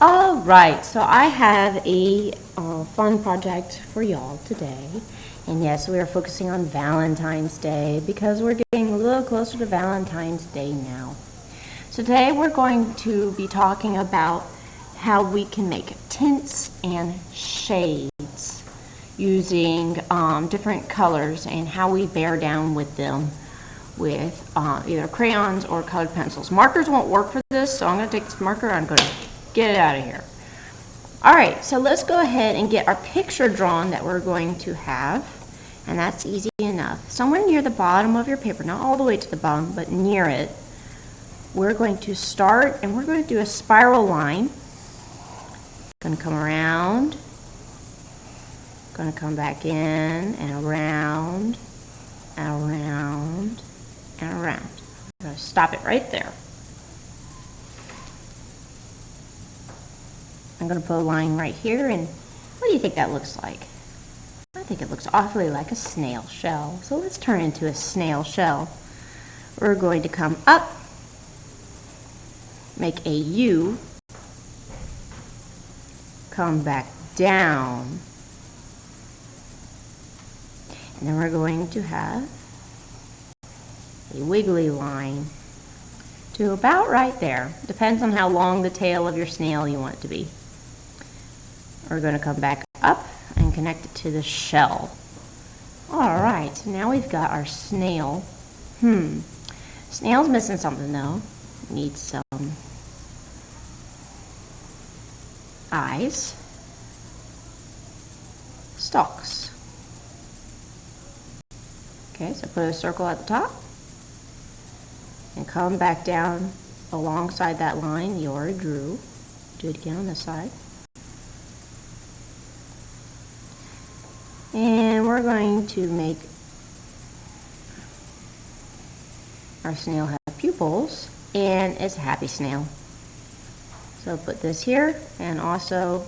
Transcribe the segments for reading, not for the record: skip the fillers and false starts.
All right, so I have a fun project for y'all today. And yes, we are focusing on Valentine's Day because we're getting a little closer to Valentine's Day now. So today we're going to be talking about how we can make tints and shades using different colors and how we bear down with them with either crayons or colored pencils. Markers won't work for this, so I'm going to take this marker and I'm going to get it out of here. Alright, so let's go ahead and get our picture drawn that we're going to have, and that's easy enough. Somewhere near the bottom of your paper, not all the way to the bottom, but near it, we're going to start and we're going to do a spiral line. Going to come around, going to come back in and around and around and around. I'm going to stop it right there. I'm going to put a line right here, and what do you think that looks like? I think it looks awfully like a snail shell. So let's turn it into a snail shell. We're going to come up, make a U, come back down, and then we're going to have a wiggly line to about right there. Depends on how long the tail of your snail you want it to be. We're going to come back up and connect it to the shell. Alright, so now we've got our snail. Snail's missing something though. Needs some eyes, stalks. Okay, so put a circle at the top and come back down alongside that line you already drew. Do it again on this side. And we're going to make our snail have pupils, and it's a happy snail. So put this here and also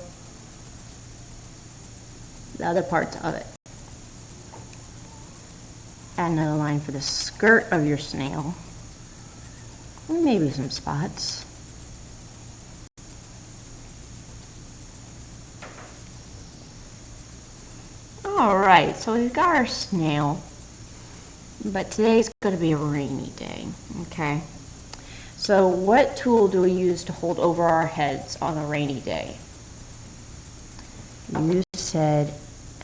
the other parts of it. Add another line for the skirt of your snail. And maybe some spots. Alright, so we've got our snail, but today's going to be a rainy day, okay? So what tool do we use to hold over our heads on a rainy day? You said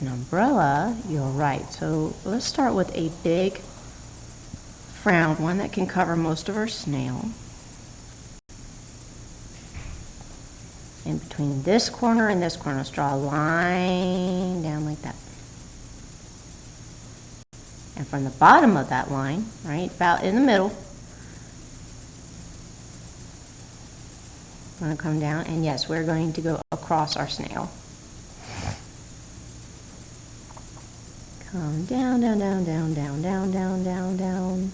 an umbrella. You're right. So let's start with a big round one that can cover most of our snail. In between this corner and this corner, let's draw a line down like that. And from the bottom of that line, right, about in the middle, I'm going to come down, and yes, we're going to go across our snail. Come down, down, down, down, down, down, down, down, down.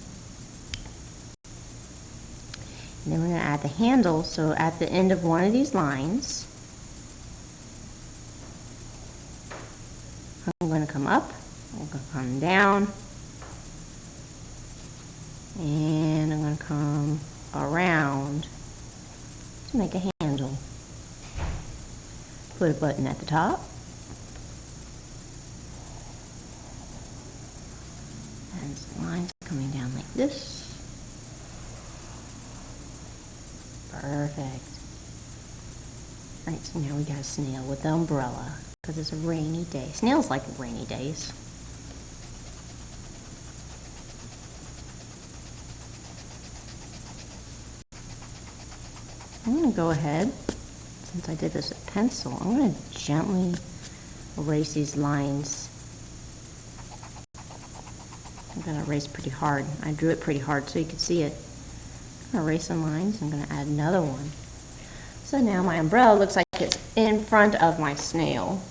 And then we're going to add the handle, so at the end of one of these lines, I'm going to come up, I'm going to come down, and I'm going to come around to make a handle. Put a button at the top. And some lines coming down like this. Perfect. Alright, so now we got a snail with the umbrella because it's a rainy day. Snails like rainy days. I'm going to go ahead, since I did this with pencil, I'm going to gently erase these lines. I'm going to erase pretty hard. I drew it pretty hard so you can see it. I'm going to erase some lines. I'm going to add another one. So now my umbrella looks like it's in front of my snail.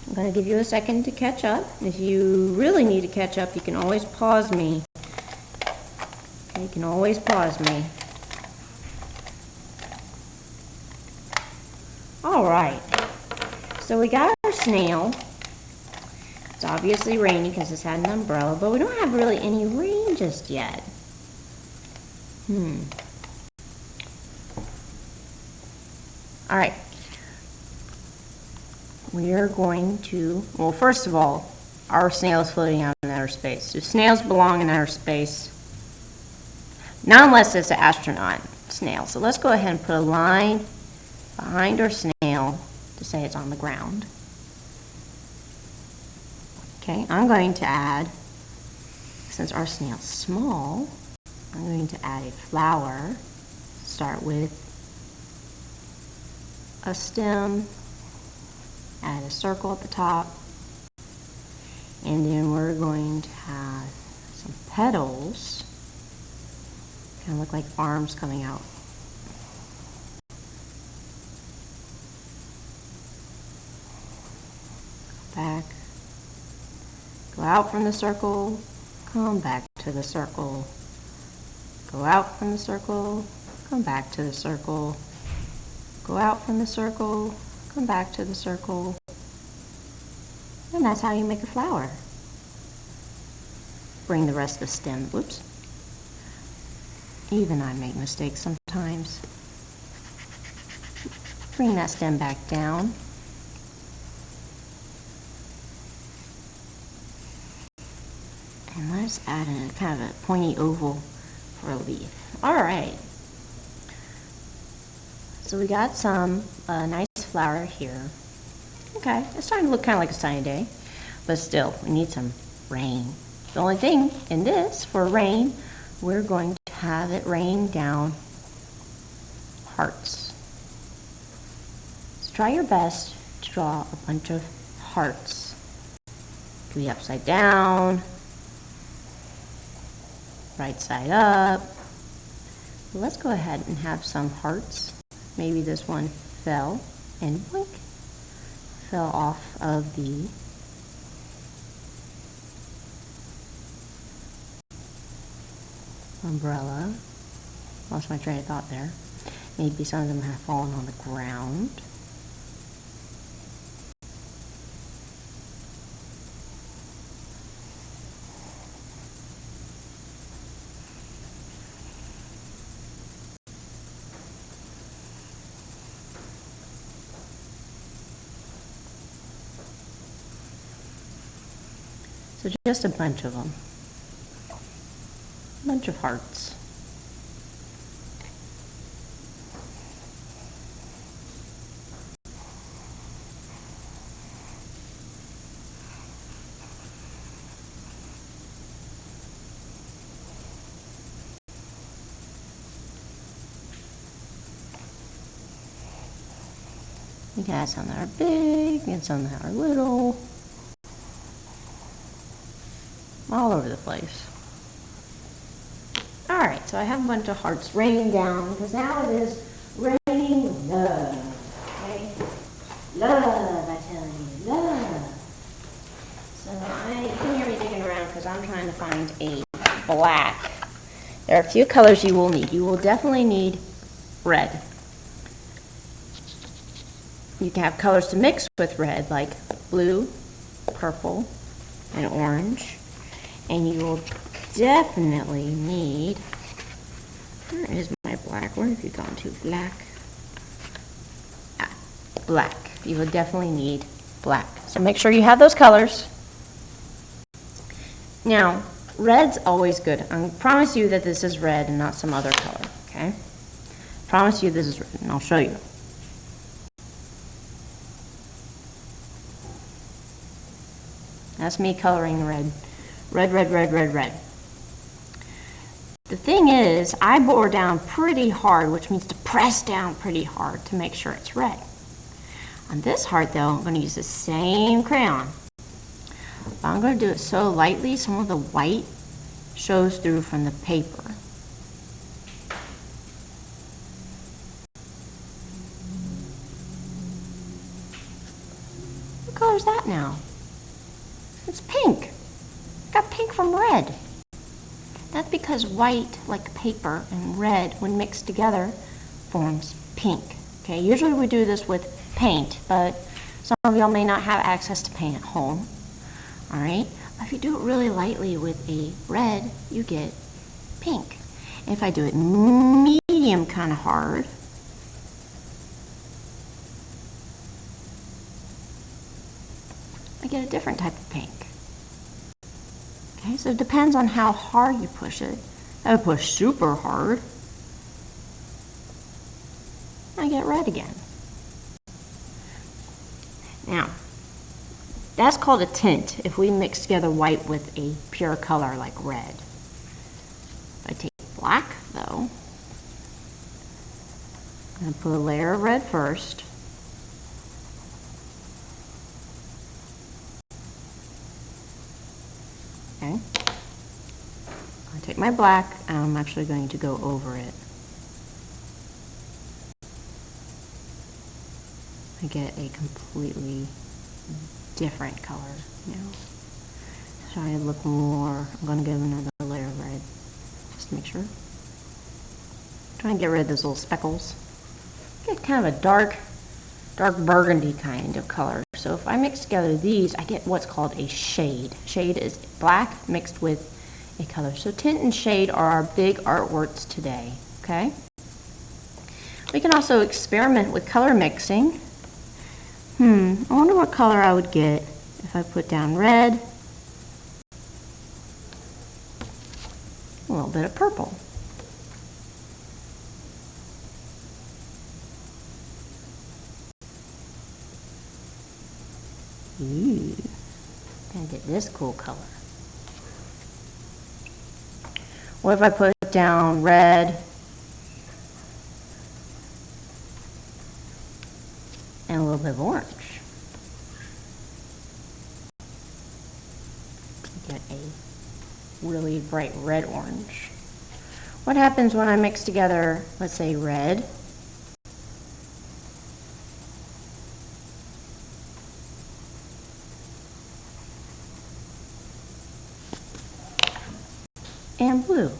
I'm going to give you a second to catch up. If you really need to catch up, you can always pause me. Okay, you can always pause me. Alright, so we got our snail. It's obviously rainy because it's had an umbrella, but we don't have really any rain just yet. All right. We are going to, well, first of all, our snail is floating out in outer space. Do snails belong in outer space? Not unless it's an astronaut snail. So let's go ahead and put a line behind our snail to say it's on the ground. Okay, I'm going to add, since our snail's small, I'm going to add a flower. Start with a stem, add a circle at the top, and then we're going to have some petals, kind of look like arms coming out. Go back, go out from the circle, come back to the circle, go out from the circle, come back to the circle, go out from the circle, come back to the circle, and that's how you make a flower. Bring the rest of the stem, whoops. Even I make mistakes sometimes. Bring that stem back down. And let's add a kind of a pointy oval for a leaf. All right. So we got some nice flower here. Okay, it's starting to look kind of like a sunny day, but still, we need some rain. The only thing in this, for rain, we're going to have it rain down hearts. So try your best to draw a bunch of hearts. It can be upside down, right side up. Let's go ahead and have some hearts. Maybe this one fell and blink, fell off of the umbrella. Lost my train of thought there. Maybe some of them have fallen on the ground. So just a bunch of them. A bunch of hearts. You can add some that are big and some that are little. All over the place. Alright, so I have a bunch of hearts raining down because now it is raining love. Okay? Love, I tell you, love. So you can hear me digging around because I'm trying to find a black. There are a few colors you will need. You will definitely need red. You can have colors to mix with red, like blue, purple, and orange. And you will definitely need, where is my black? Where have you gone to? Black. Ah, black. You will definitely need black. So make sure you have those colors. Now, red's always good. I promise you that this is red and not some other color, okay? Promise you this is red, and I'll show you. That's me coloring red. Red, red, red, red, red. The thing is, I bore down pretty hard, which means to press down pretty hard to make sure it's red. On this heart, though, I'm going to use the same crayon. But I'm going to do it so lightly, some of the white shows through from the paper. What color is that now? It's pink. Got pink from red. That's because white, like paper, and red, when mixed together, forms pink. Okay, usually we do this with paint, but some of y'all may not have access to paint at home. All right, but if you do it really lightly with a red, you get pink. If I do it medium kind of hard, get a different type of pink. Okay, so it depends on how hard you push it. If I push super hard, I get red again. Now, that's called a tint if we mix together white with a pure color like red. If I take black, though, I'm going to put a layer of red first. Okay. I take my black and I'm actually going to go over it. I get a completely different color now. So I look more, I'm going to give another layer of red, just to make sure. Try and get rid of those little speckles. Get kind of a dark burgundy kind of color. So if I mix together these, I get what's called a shade. Shade is black mixed with a color. So tint and shade are our big art words today, okay? We can also experiment with color mixing. I wonder what color I would get if I put down red, a little bit of purple. Ooh, and get this cool color. What if I put down red and a little bit of orange? Get a really bright red orange. What happens when I mix together, let's say, red and blue?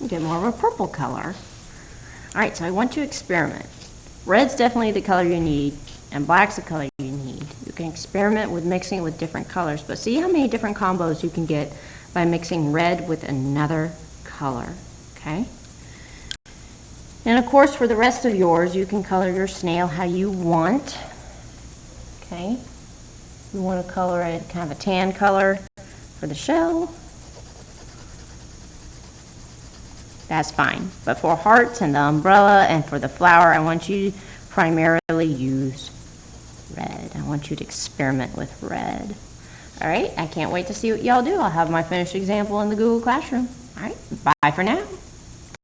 You get more of a purple color. Alright, so I want you to experiment. Red's definitely the color you need, and black's the color you need. You can experiment with mixing it with different colors, but see how many different combos you can get by mixing red with another color, okay? And of course, for the rest of yours, you can color your snail how you want, okay? You want to color it kind of a tan color for the shell. That's fine. But for hearts and the umbrella and for the flower, I want you to primarily use red. I want you to experiment with red. All right, I can't wait to see what y'all do. I'll have my finished example in the Google Classroom. All right, bye for now.